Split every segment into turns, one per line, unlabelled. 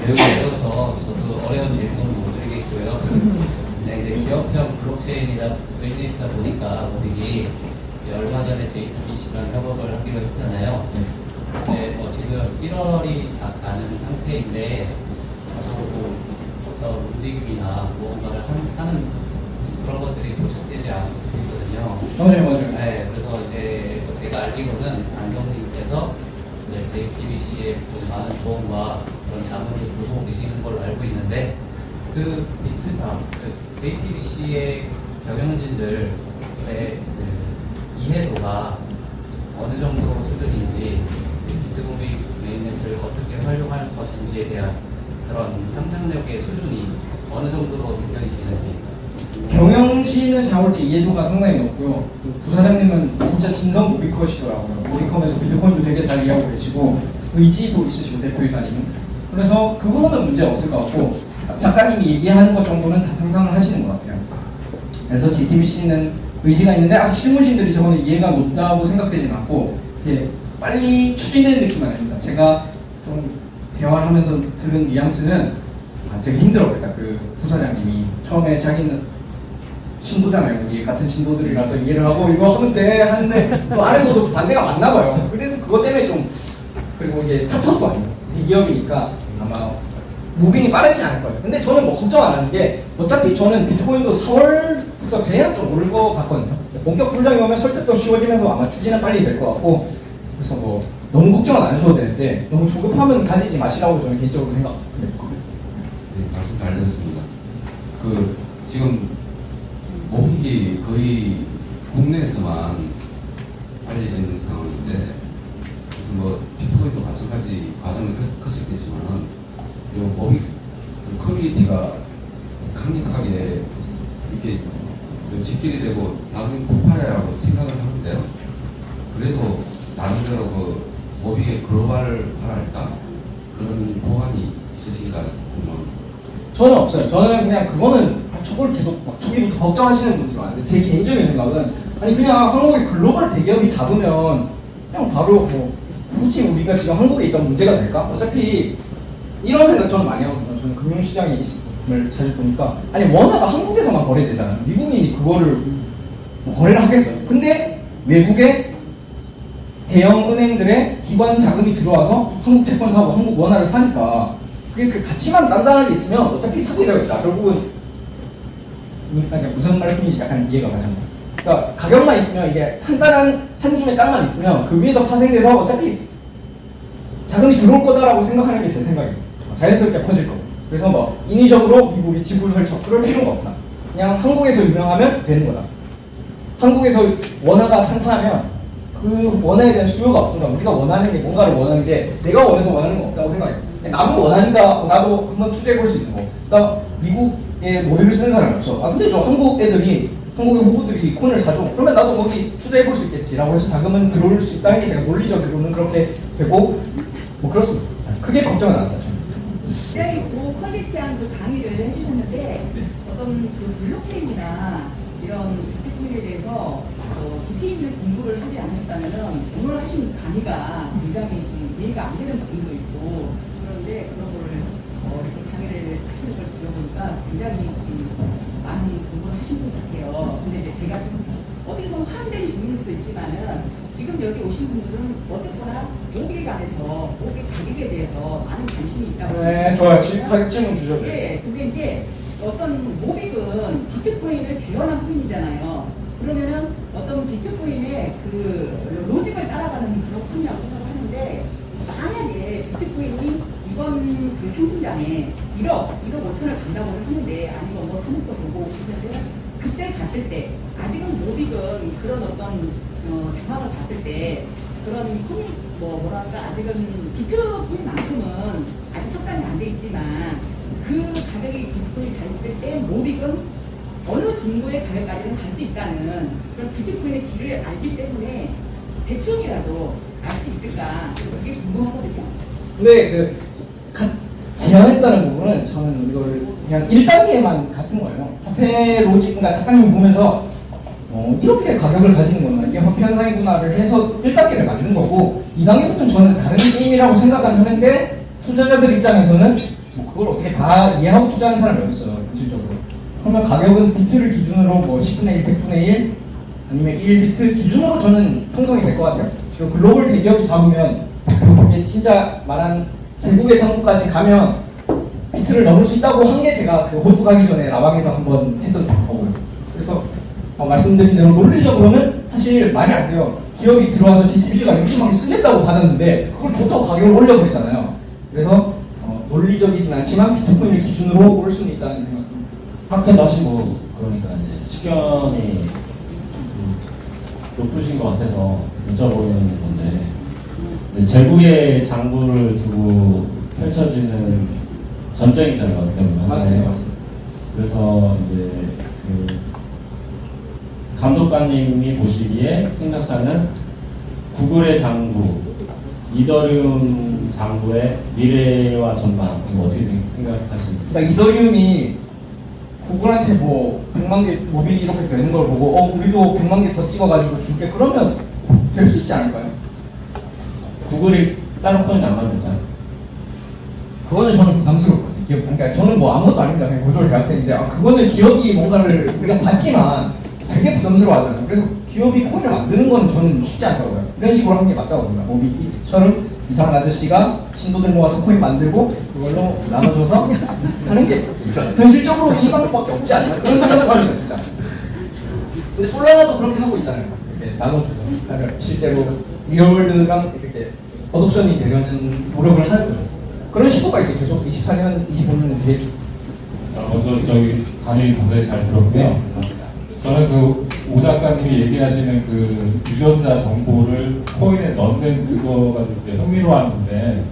배우기 어려서 저도 어려운 질문을 못 드리겠고요. 네, 이제 기업형 블록체인이다 보니까 우리 얼마 전에 JTBC랑 협업을 하기로 했잖아요. 네, 지금 1월이 다 가는 상태인데 어떤 움직임이나 무언가를 하는 그런 것들이 도착되지 않고 있거든요.
맞아요.
네, 그래서 이제 제가 알기로는 안경님께서 JTBC에 많은 도움과 그런 자문을 주고 계시는 걸로 알고 있는데 그 JTBC의 경영진들의 이해도가 어느 정도 수준인지 비트코인 메인넷을 어떻게 활용할 것인지에 대한 그런 상상력의 수준이 어느 정도로 느껴지시는지.
경영진은 제가 볼 때 이해도가 상당히 높고요. 그 부사장님은 진짜 진성 모비컷이더라고요. 모비컷에서 비트코인도 되게 잘 이해하고 계시고 의지도 있으시고 대표이사님은. 그래서 그거는 문제 없을 것 같고 작가님이 얘기하는 것 정도는 다 상상을 하시는 것 같아요. 그래서 JTBC는 의지가 있는데 아직 실무진들이 저거는 이해가 높다고 생각되진 않고 이렇게 빨리 추진되는 느낌은 아닙니다. 제가 좀 대화를 하면서 들은 뉘앙스는 되게 힘들었겠다. 그 부사장님이 처음에 자기는 신도잖아요. 우리 같은 신도들이라서 이해를 하고 이거 하면 돼 하는데 또 안에서도 반대가 맞나 봐요. 그래서 그것 때문에 좀 그리고 이게 스타트업도 아니고 대기업이니까 아마 무빙이 빠르지 않을 거예요. 근데 저는 뭐 걱정 안 하는 게 어차피 저는 비트코인도 4월부터 돼야 좀 오를 것 같거든요. 본격 불장이 오면 설득도 쉬워지면서 아마 추진은 빨리 될 것 같고 그래서 뭐 너무 걱정은 안 하셔도 되는데 너무 조급하면 가지지 마시라고 저는 개인적으로 생각해요.
네, 말씀 잘 들었습니다. 지금 모빅이 거의 국내에서만 알려져 있는 상황인데 그래서 뭐 비트코인도 마찬가지 과정을 거쳤겠지만은 이 모빅 커뮤니티가 강력하게 이렇게 집결이 되고 나중에 폭발이라고 생각을 하는데요. 그래도 나름대로 모빅의 글로벌화랄까 그런 보완이 있으신가 궁금합니다.
저는 없어요. 저는 그냥 그거는 저걸 계속 막 초기부터 걱정하시는 분들이 많은데 제 개인적인 생각은 아니 그냥 한국의 글로벌 대기업이 잡으면 그냥 바로 뭐 굳이 우리가 지금 한국에 있던 문제가 될까? 어차피 이런 생각 저는 많이 하거든요. 저는 금융시장에 있음을 자주 보니까 아니 원화가 한국에서만 거래되잖아요. 미국인이 그거를 뭐 거래를 하겠어요. 근데 외국에 대형 은행들의 기관 자금이 들어와서 한국 채권 사고 한국 원화를 사니까 그게 그 가치만 단단하게 있으면 어차피 사게 되어 있다. 결국은 그러니까 무슨 말씀인지 약간 이해가 가잖아요. 그러니까 가격만 있으면 이게 단단한 한 줌의 땅만 있으면 그 위에서 파생돼서 어차피 자금이 들어올 거다라고 생각하는 게 제 생각이에요. 자연스럽게 퍼질 거고. 그래서 뭐 인위적으로 미국이 지분 설정 그럴 필요가 없다. 그냥 한국에서 유명하면 되는 거다. 한국에서 원화가 탄탄하면 그 원화에 대한 수요가 없으니까 우리가 원하는 게 뭔가를 원하는 게 내가 원해서 원하는 건 없다고 생각해요. 남이 원하니까 나도 한번 투자해 볼 수 있는 거. 그러니까 미국에 모비를 쓰는 사람이 없어. 아 근데 저 한국 애들이 한국의 호구들이 콘을 사줘. 그러면 나도 거기 투자해 볼 수 있겠지라고 해서 자금은 들어올 수 있다는 게 제가 논리적으로는 그렇게 되고 뭐 그렇습니다. 크게 걱정은 안 합니다.
굉장히 고퀄리티한 그 강의를 해주셨는데 어떤 그 블록체인이나 이런 비트코인에 대해서 깊이 있는 공부를 하지 않으셨다면은 오늘 하신 강의가 굉장히 좀 이해가 안 되는 부분도 있고 그런데 그런 거를 이렇게 강의를 하시는 걸 들어보니까 굉장히 많은 공부를 하신 것 같아요. 근데 이제 제가 좀 어떻게 보면 화학적인 질문일 수도 있지만은 지금 여기 오신 분들은 어쨌거나 모기에 관해서 모기 가격에 대해서 많은 관심이 있다고
네, 좋아요. 가격 질문 주죠.
네, 그게 이제 어떤 모빅은 비트코인을 재현한 코인이잖아요. 그러면은 어떤 비트코인의 그 로직을 따라가는 그런 코인이라고 생각하는데 만약에 비트코인이 이번 그 상승장에 1억 5천을 간다고 하는데 아니면 뭐 3억도 보고 그런데 그때 갔을 때 아직은 모빅은 그런 어떤 장악을 봤을 때 그런 코인 뭐랄까 아직은 비트코인만큼은 아직 확장이 안 돼 있지만 그 가격이 비트코인이 가 있을 때 모빅은 어느 정도의 가격까지는 갈 수 있다는 그런 비트코인의 길을 알기 때문에 대충이라도 알 수 있을까 그게 궁금하거든요.
근데 제안했다는 부분은 저는 이걸 그냥 1단계만 같은 거예요. 화폐 로직, 그러니까 작가님이 보면서 이렇게 가격을 가지는구나, 이게 화폐 현상이구나를 해서 1단계를 만든 거고 2단계부터는 저는 다른 게임이라고 생각을 하는데 투자자들 입장에서는 뭐 그걸 어떻게 다 이해하고 투자하는 사람이 없어요, 실질적으로. 그러면 가격은 비트를 기준으로 뭐 10분의 1, 100분의 1 아니면 1비트 기준으로 저는 형성이 될 것 같아요. 지금 글로벌 대기업이 잡으면 이게 진짜 말한 제국의 창구까지 가면 비트를 넘을 수 있다고 한 게 제가 그 호주 가기 전에 라방에서 한번 했던 거고요. 그래서 말씀드린 대로 논리적으로는 사실 말이 안 돼요. 기업이 들어와서 GTP가 60만 개 쓰겠다고 받았는데 그걸 좋다고 가격을 올려버렸잖아요. 그래서 논리적이진 않지만 비트코인을 기준으로 오를 수는 있다는 생각입니다.
확인하시고 그러니까 이제 식견이 높으신 것 같아서 여쭤보는 건데 이제 제국의 장부를 두고 펼쳐지는 전쟁이잖아요, 어떻게 보면.
맞습니다.
그래서 이제 그 감독관님이 보시기에 생각하는 구글의 장부, 이더리움 장부의 미래와 전망 이거 어떻게 생각하십니까?
그러니까 이더리움이 구글한테 뭐 100만 개 모빌이 이렇게 되는 걸 보고 우리도 100만 개 더 찍어가지고 줄게 그러면 될 수 있지 않을까요?
구글이 다른 코인 안 만들까요?
그거는 저는 부담스럽거든요. 기업, 그러니까 저는 뭐 아무것도 아닙니다. 그냥 고졸 대학생인데 그거는 기업이 뭔가를 우리가 받지만 되게 부담스러워하잖아요. 그래서 기업이 코인을 만드는 건 저는 쉽지 않다고 봐요. 이런 식으로 하는 게 맞다고 봅니다. 모비처럼 이상한 아저씨가 신도들 모아서 코인 만들고 그걸로 나눠줘서 하는 게 현실적으로 이 방법밖에 없지 않나 그런 생각을 합니다. 진짜. 근데 솔라나도 그렇게 하고 있잖아요. 이렇게 나눠주고 그러니까 실제로 리얼월드랑 이렇게 어독션이 되려는 노력을 하는 거죠. 그런 시도가 이제 계속 24년, 25년 되겠죠.
저기 강의 굉장히 잘 들었고요. 저는 그 오 작가님이 얘기하시는 그 유전자 정보를 코인에 넣는 그거가 좀 흥미로웠는데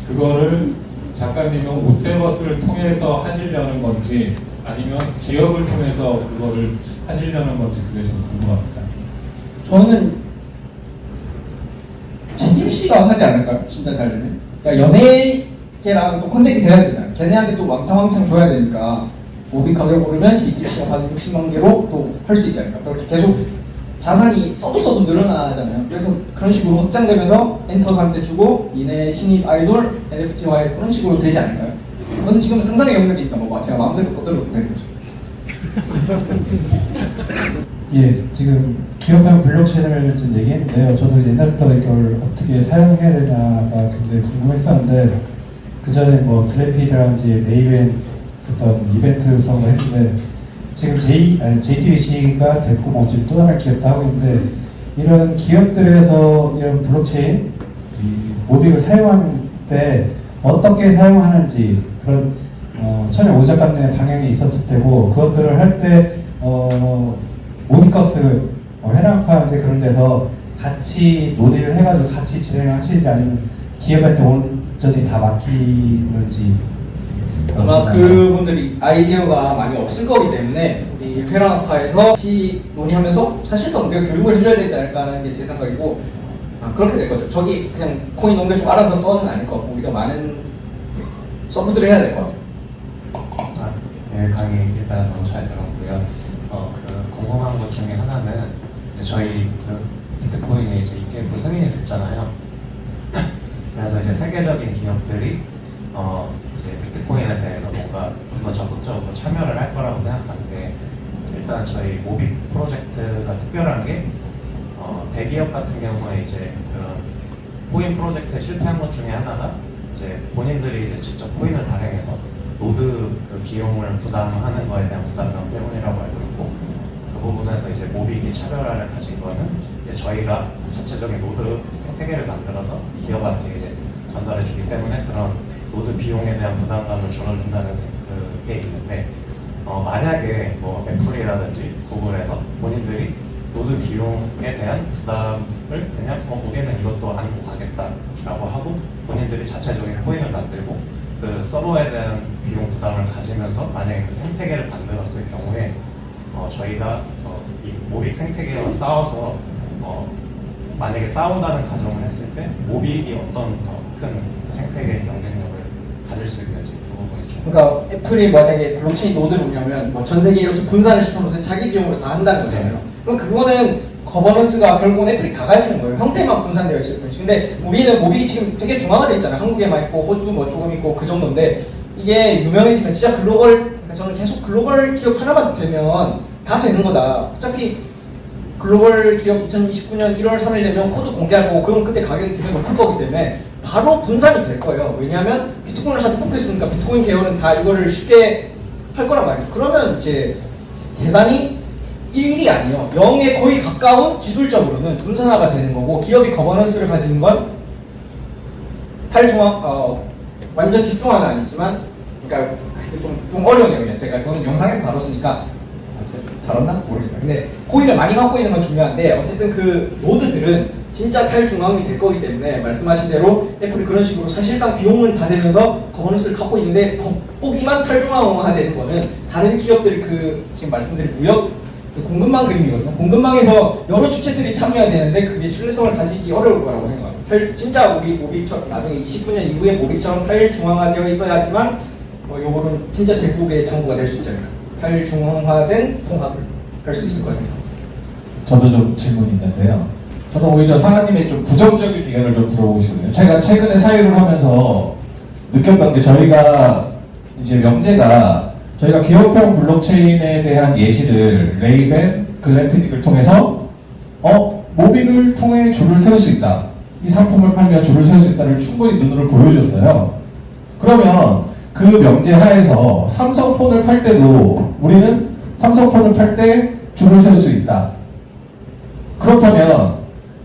그거를 작가님은 오테버스를 통해서 하시려는 건지 아니면 기업을 통해서 그거를 하시려는 건지 그게 좀 궁금합니다.
저는 GTPC가 하지 않을까요? 진짜 잘 되면. 그러니까 연예계랑 또 컨택이 돼야 되잖아요. 걔네한테 또 왕창 줘야 되니까 모비 가격 오르면 GTPC가 받은 60만 개로 또 할 수 있지 않을까. 그렇게 계속 자산이 써도 늘어나잖아요. 그래서 그런 식으로 확장되면서 엔터 사람한테 주고 이내 신입 아이돌 NFT화해 그런 식으로 되지 않을까요? 그건 지금 상상의 영역이니까 뭐 제가 마음대로 거들어 되는 거죠.
예, 지금 기업형 블록체인을 지금 얘기했는데요. 저도 옛날부터 이걸 어떻게 사용해야 되냐가 굉장히 궁금했었는데 그 전에 뭐 글래피드라든지 메이벤 어떤 이벤트성을 했는데 지금 JTBC가 됐고 뭐 지금 또 하나 기업도 하고 있는데 이런 기업들에서 이런 블록체인 모빅을 사용하는 때 어떻게 사용하는지 그런 전에 오 작가님의 방향이 있었을 테고 그것들을 할 때 모비커스 헤랑카 이제 그런 데서 같이 논의를 해가지고 같이 진행하실지 아니면 기업한테 온전히 다 맡기는지
아마 그분들이 아이디어가 많이 없을 거기 때문에 우리 회랑학파에서 같이 논의하면서 사실상 우리가 교육을 해줘야 되지 않을까 하는 게 제 생각이고 그렇게 될 거죠. 저기 그냥 코인 넘겨주고 알아서 써는 아닐 것 같고 우리가 많은 서브들을 해야 될 것 같아요.
네, 강의 일단 너무 잘 들었고요. 그 궁금한 것 중에 하나는 저희 그 비트코인에 이제 ETF 승인이 됐잖아요. 그래서 이제 세계적인 기업들이 이제 비트코인에 대해서 뭔가 좀 더 적극적으로 참여를 할 거라고 생각하는데 일단 저희 모비 프로젝트가 특별한 게 대기업 같은 경우에 이제 그런 코인 프로젝트에 실패한 것 중에 하나가 이제 본인들이 이제 직접 코인을 발행해서 노드 그 비용을 부담하는 거에 대한 부담감 때문이라고 알고 있고 그 부분에서 이제 모빅이 차별화를 가진 거는 이제 저희가 자체적인 노드 생태계를 만들어서 기업한테 이제 전달해 주기 때문에 그런 노드 비용에 대한 부담감을 줄여준다는 그게 있는데 만약에 뭐 애플이라든지 구글에서 본인들이 노드 비용에 대한 부담을 그냥 우리는 이것도 안고 가겠다라고 하고 본인들이 자체적인 코인을 만들고 그 서버에 대한 비용 부담을 가지면서 만약에 그 생태계를 만들었을 경우에 저희가 이 모빅 생태계와 싸워서 만약에 싸운다는 가정을 했을 때 모빅이 어떤 더 큰 생태계의 경쟁력을 가질 수 있는지 그 부분이 좀.
그러니까 애플이 만약에 블록체인 노드를 오냐면 뭐 전 세계 이렇게 분산을 시켜놓은 자기 비용으로 다 한다는 거잖아요. 그럼 그거는 거버넌스가 결국은 애플이 다 가지는 거예요. 형태만 분산되어 있을 뿐이지. 근데 우리는 모빅이 지금 되게 중앙화되어 있잖아요. 한국에만 있고 호주 뭐 조금 있고 그 정도인데 이게 유명해지면 진짜 글로벌, 그러니까 저는 계속 글로벌 기업 하나만 되면 다 되는 거다. 어차피 글로벌 기업 2029년 1월 3일 되면 코드 공개할 거고 그럼 그때 가격이 되게 높을 거기 때문에 바로 분산이 될 거예요. 왜냐하면 비트코인을 하도 뽑고 있으니까 비트코인 계열은 다 이거를 쉽게 할 거란 말이에요. 그러면 이제 대단히 1이 아니요 0에 거의 가까운 기술적으로는 분산화가 되는 거고 기업이 거버넌스를 가지는 건 탈중앙 완전 집중화는 아니지만 그러니까 좀 어려우네요. 그냥 제가 그건 영상에서 다뤘으니까 다뤘나? 모르겠어요. 근데 코인을 많이 갖고 있는 건 중요한데 어쨌든 그 노드들은 진짜 탈중앙이 될 거기 때문에 말씀하신 대로 애플이 그런 식으로 사실상 비용은 다 되면서 거버넌스를 갖고 있는데 겉보기만 탈중앙화되는 거는 다른 기업들이 그 지금 말씀드린 무역 그 공급망 그림이거든요. 공급망에서 여러 주체들이 참여해야 되는데 그게 신뢰성을 가지기 어려울 거라고 생각합니다. 진짜 우리 모빅처럼 나중에 29년 이후에 모빅처럼 탈중앙화되어 있어야지만 요거는 진짜 제국의 장부가 될 수 있잖아요. 탈중앙화된 통합을 할 수 있을 거예요.
저도 좀 질문이 있는데요. 저는 오히려 사장님의 좀 부정적인 의견을 좀 들어보고 싶거든요. 제가 최근에 사회를 하면서 느꼈던 게 저희가 이제 명제가 저희가 기업형 블록체인에 대한 예시를 레이벤, 글램피닉을 통해서 모빅을 통해 줄을 세울 수 있다. 이 상품을 팔면 줄을 세울 수 있다를 충분히 눈으로 보여줬어요. 그러면 그 명제 하에서 삼성폰을 팔 때도 우리는 삼성폰을 팔 때 줄을 세울 수 있다. 그렇다면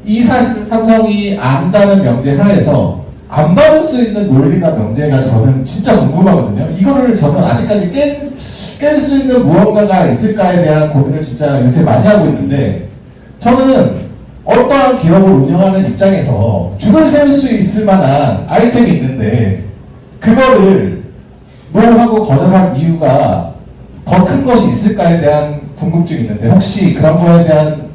이 사실을 삼성이 안다는 명제 하에서 안 받을 수 있는 논리나 명제가 저는 진짜 궁금하거든요. 이거를 저는 아직까지 깰 수 있는 무언가가 있을까에 대한 고민을 진짜 요새 많이 하고 있는데 저는 어떠한 기업을 운영하는 입장에서 줄을 세울 수 있을 만한 아이템이 있는데 그거를 노하고 거절할 이유가 더 큰 것이 있을까에 대한 궁금증이 있는데 혹시 그런 거에 대한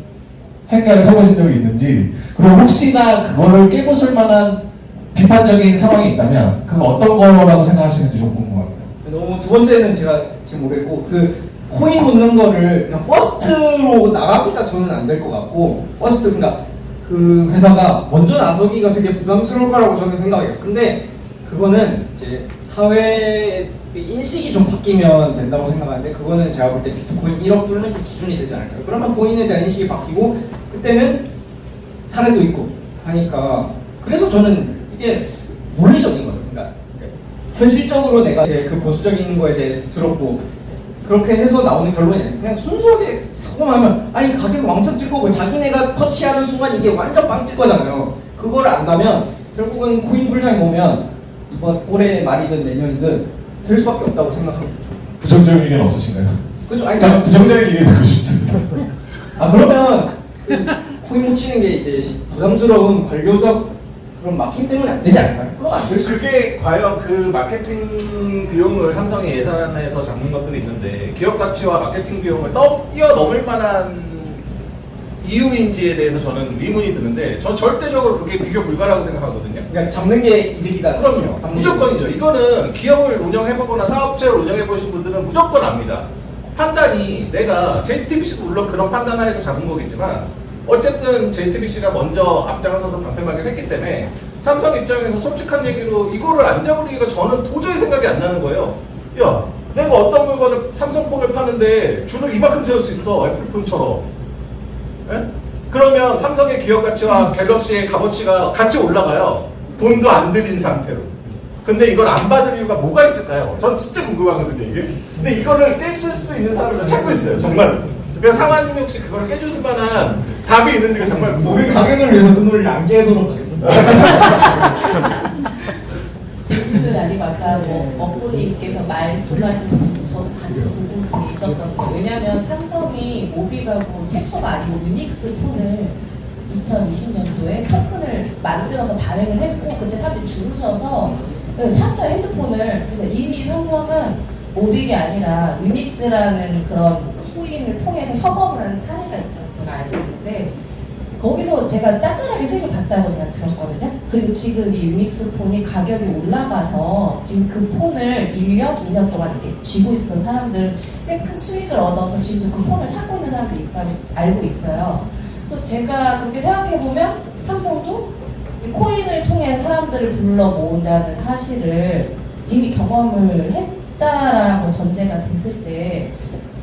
생각을 해보신 적이 있는지 그리고 혹시나 그거를 깨부술 만한 비판적인 상황이 있다면 그거 어떤 거라고 생각하시는지 좀 궁금합니다.
너무 두 번째는 제가 지금 모르겠고 그 코인 붙는 거를 그냥 퍼스트로 나가기가 저는 안 될 것 같고 퍼스트 그러니까 그 회사가 먼저 나서기가 되게 부담스러울 거라고 저는 생각해요. 근데 그거는 이제 사회의 인식이 좀 바뀌면 된다고 생각하는데 그거는 제가 볼 때 비트코인 1억 불는 좀 기준이 되지 않을까요? 그러면 코인에 대한 인식이 바뀌고 그때는 사례도 있고 하니까 그래서 저는 이게 논리적인 거예요. 그러니까 현실적으로 내가 그 보수적인 거에 대해서 들었고 그렇게 해서 나오는 결론이 아니에요. 그냥 순수하게 사고하면 아니 가격 왕창 뛸 거고 자기네가 터치하는 순간 이게 완전 빵 뛸 거잖아요. 그걸 안다면 결국은 코인 불장이 오면 이번 올해 말이든 내년이든 될 수밖에 없다고 생각합니다.
부정적인 의견 없으신가요?
그렇죠. 아니
저는 부정적인 의견 듣고 싶습니다.
그러면 코인 묻히는 게 이제 부담스러운 관료적 그런 마킹 때문에 안 되지 않을까요? 그럼 안 될 수.
그게 과연 그 마케팅 비용을 삼성이 예산에서 잡는 것들이 있는데 기업 가치와 마케팅 비용을 뛰어넘을 만한 이유인지에 대해서 저는 의문이 드는데 전 절대적으로 그게 비교 불가라고 생각하거든요.
그러니까 잡는 게 이득이다.
그럼요. 무조건이죠. 이거는 기업을 운영해보거나 사업체를 운영해보신 분들은 무조건 압니다. 판단이 내가 JTBC도 물론 그런 판단 하에서 잡은 거겠지만 어쨌든 JTBC가 먼저 앞장서서 방패막이를 했기 때문에 삼성 입장에서 솔직한 얘기로 이거를 안 잡으리기가 저는 도저히 생각이 안 나는 거예요. 야, 내가 어떤 물건을 삼성폰을 파는데 줄을 이만큼 세울 수 있어. 애플폰처럼. 예? 그러면 삼성의 기업 가치와 갤럭시의 값어치가 같이 올라가요. 돈도 안 들인 상태로. 근데 이걸 안 받을 이유가 뭐가 있을까요? 전 진짜 궁금하거든요, 이게. 근데 이거를 깨실 수 있는 사람을 찾고 있어요, 정말. 그래서 상환님이 혹시 그걸 깨주실 만한 답이 있는지가 정말
모빌 가격을 위해서 그 논리를 안 깨도록 하겠습니다.
아니고 아까 먹부님께서 말씀하신 부분 저도 같은 궁금증이 있었던 게 왜냐하면 삼성이 모빅하고 최초가 아니고 유닉스 폰을 2020년도에 토큰을 만들어서 발행을 했고 그때 사람들이 줄을 서서 샀어요 핸드폰을. 그래서 이미 삼성은 모빅이 아니라 유닉스라는 그런 코인을 통해서 협업을 하는 사례가 있다고 제가 알고 있는데 거기서 제가 짭짤하게 수익을 봤다고 제가 들었거든요. 그리고 지금 이 유닉스 폰이 가격이 올라가서 지금 그 폰을 1년, 2년 동안 이렇게 쥐고 있었던 사람들 꽤 큰 수익을 얻어서 지금도 그 폰을 찾고 있는 사람들이 있다고 알고 있어요. 그래서 제가 그렇게 생각해보면 삼성도 이 코인을 통해 사람들을 불러 모은다는 사실을 이미 경험을 했다라고 전제가 됐을 때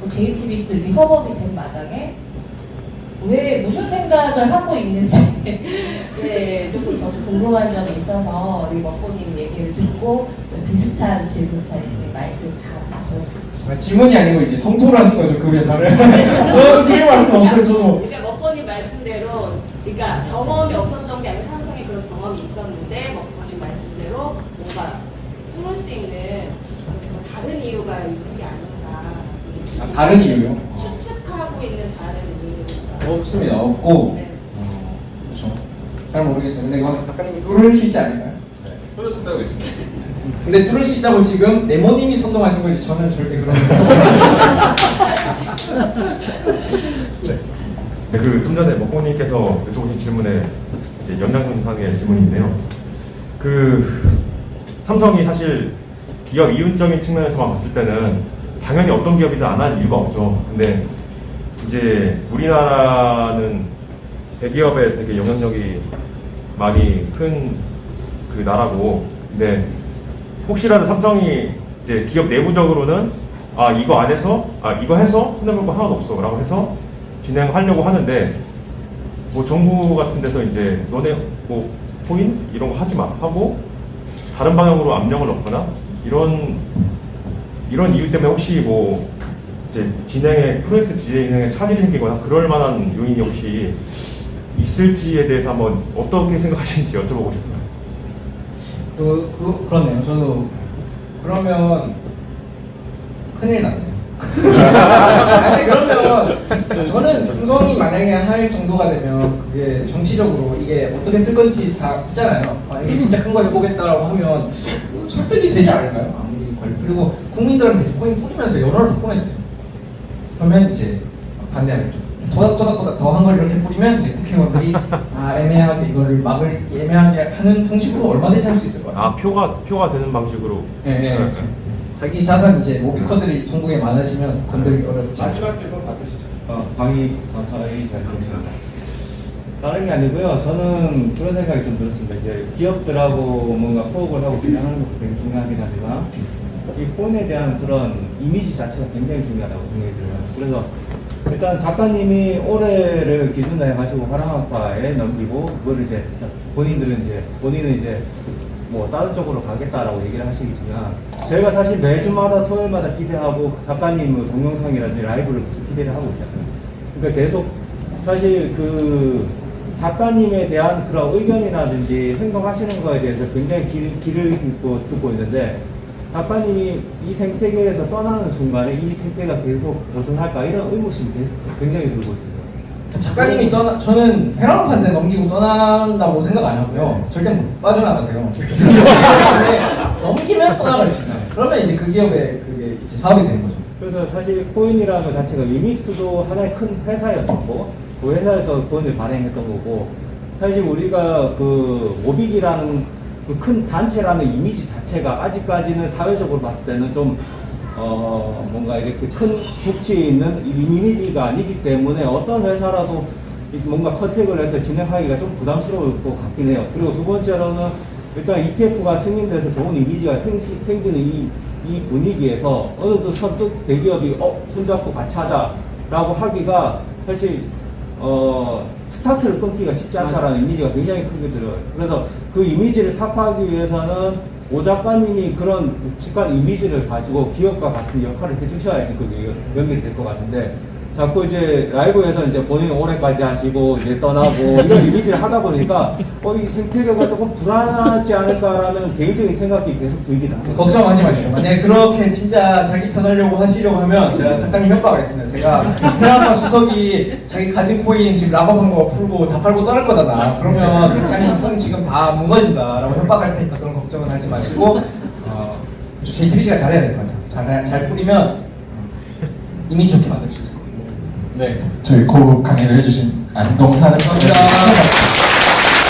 JTBC도 이렇게 협업이 된 마당에 왜 무슨 생각을 하고 있는지 네, 조금 저도 궁금한 점이 있어서 우리 먹보님 얘기를 듣고 좀 비슷한 질문 자리에 마이크 잘 맞췄습니다.
질문이 아니고 이제 성토를 하신 거죠, 그 회사를. 저는 그게 말씀 없어요, 저도.
그러니까 먹보님 말씀대로 그러니까 경험이 없었던 게 아니라 삼성에 그런 경험이 있었는데 먹보님 말씀대로 뭔가 풀을 수 있는 다른 이유가 있는 게 아닌가.
다른 이유요?
추측하고 있는 다른 이유가
없습니다. 없고.
네.
그렇죠. 잘 모르겠어요. 근데 이건 작가님이 뚫을 수 있지 않을까요?
뚫을 수 있다고 있습니다.
근데 뚫을 수 있다고 지금 네모님이 선동하신 거지 저는 절대 그런 거.
네, 그 좀 전에 먹보님께서 여쭤보신 질문에 이제 연장선상의 질문인데요. 그 삼성이 사실 기업 이윤적인 측면에서만 봤을 때는 당연히 어떤 기업이든 안 할 이유가 없죠. 근데 이제 우리나라는 대기업에 되게 영향력이 많이 큰 그 나라고, 근데 혹시라도 삼성이 이제 기업 내부적으로는 이거 안 해서 이거 해서 손해볼 거 하나도 없어라고 해서 진행하려고 하는데 뭐 정부 같은 데서 이제 너네 뭐 코인 이런 거 하지 마 하고 다른 방향으로 압력을 넣거나 이런 이유 때문에 혹시 뭐 이제 프로젝트 진행에 차질이 생기거나 그럴 만한 요인이 혹시 있을지에 대해서 한번 어떻게 생각하시는지 여쭤보고 싶어요.
그렇네요. 저도 그러면 큰일 났네요. 아니 그러면 저는 삼성이 만약에 할 정도가 되면 그게 정치적으로 이게 어떻게 쓸 건지 다 있잖아요. 이게 진짜 큰 거 해보겠다라고 하면 설득이 되지 않을까요? 아무리 그리고 국민들한테 코인 뿌리면서 여론을 바꾸면 돼요. 그러면 이제 반대하겠죠. 보다 더한 걸 이렇게 뿌리면 이제 국회의원들이 애매하게 이거를 막을 애매하게 하는 방식으로 얼마든지 할 수 있을 거예요.
표가 되는 방식으로.
네. 자기 자산 이제 모비커들이 전국에 많아지면 건들기 어렵죠.
마지막 질문 받으시죠.
강의 잘 들었습니다. 다른 게 아니고요. 저는 그런 생각이 좀 들었습니다. 이제 기업들하고 뭔가 호흡을 하고 진행하는 것도 되게 중요하긴 하지만 이 폰에 대한 그런 이미지 자체가 굉장히 중요하다고 생각이 들어요. 그래서 일단 작가님이 올해를 기준으로 해가지고 화랑학과에 넘기고 그걸 이제 본인은 이제 뭐 다른 쪽으로 가겠다라고 얘기를 하시겠지만 저희가 사실 매주마다 토요일마다 기대하고 작가님 동영상이라든지 라이브를 계속 기대를 하고 있잖아요. 그러니까 계속 사실 그 작가님에 대한 그런 의견이라든지 행동하시는 거에 대해서 굉장히 귀를 듣고 있는데 작가님이 이 생태계에서 떠나는 순간에 이 생태계가 계속 보존할까 이런 의무심이 굉장히 들고 있습니다.
작가님이 저는 회랑판대 넘기고 떠난다고 생각 안 하고요. 절대 못 빠져나가세요. 넘기면 떠나갈 수 있나요? 그러면 이제 그 기업의 그게 이제 사업이 되는 거죠.
그래서 사실 코인이라는 것 자체가 유닉스도 하나의 큰 회사였었고 그 회사에서 코인을 발행했던 거고 사실 우리가 그 모빅이라는 그 큰 단체라는 이미지 자체가 아직까지는 사회적으로 봤을 때는 좀 뭔가 이렇게 큰 덕치 있는 이미지가 아니기 때문에 어떤 회사라도 뭔가 컨택을 해서 진행하기가 좀 부담스러울 것 같긴 해요. 그리고 두 번째로는 일단 ETF가 승인돼서 좋은 이미지가 생기는 이 분위기에서 어느 정도 선뜻 대기업이 손잡고 같이 하자라고 하기가 사실 스타트를 끊기가 쉽지 않다라는 이미지가 굉장히 크게 들어요. 그래서 그 이미지를 타파하기 위해서는 오 작가님이 그런 묵직한 이미지를 가지고 기업과 같은 역할을 해주셔야지 그게 연결이 될 것 같은데 자꾸 이제 라이브에서 이제 본인이 올해까지 하시고 이제 떠나고 이런 이미지를 하다 보니까 이 생태계가 조금 불안하지 않을까라는 개인적인 생각이 계속 들긴 합니다.
걱정하지 마시죠. 만약에 그렇게 진짜 자기 편하려고 하시려고 하면 제가 작가님 협박을 했습니다. 제가 회랑과 수석이 자기 가진 코인 지금 락업한 거 풀고 다 팔고 떠날 거다. 그러면 작가님 돈 지금 다 무너진다라고 협박할 테니까 그런 걱정은 하지 마시고 JTBC가 잘해야 될 것 같아요. 잘 풀리면 이미지 좋게 만들 수 있을 거예요.
네, 저희 고급 강의를 해주신 안동사는
감사합니다.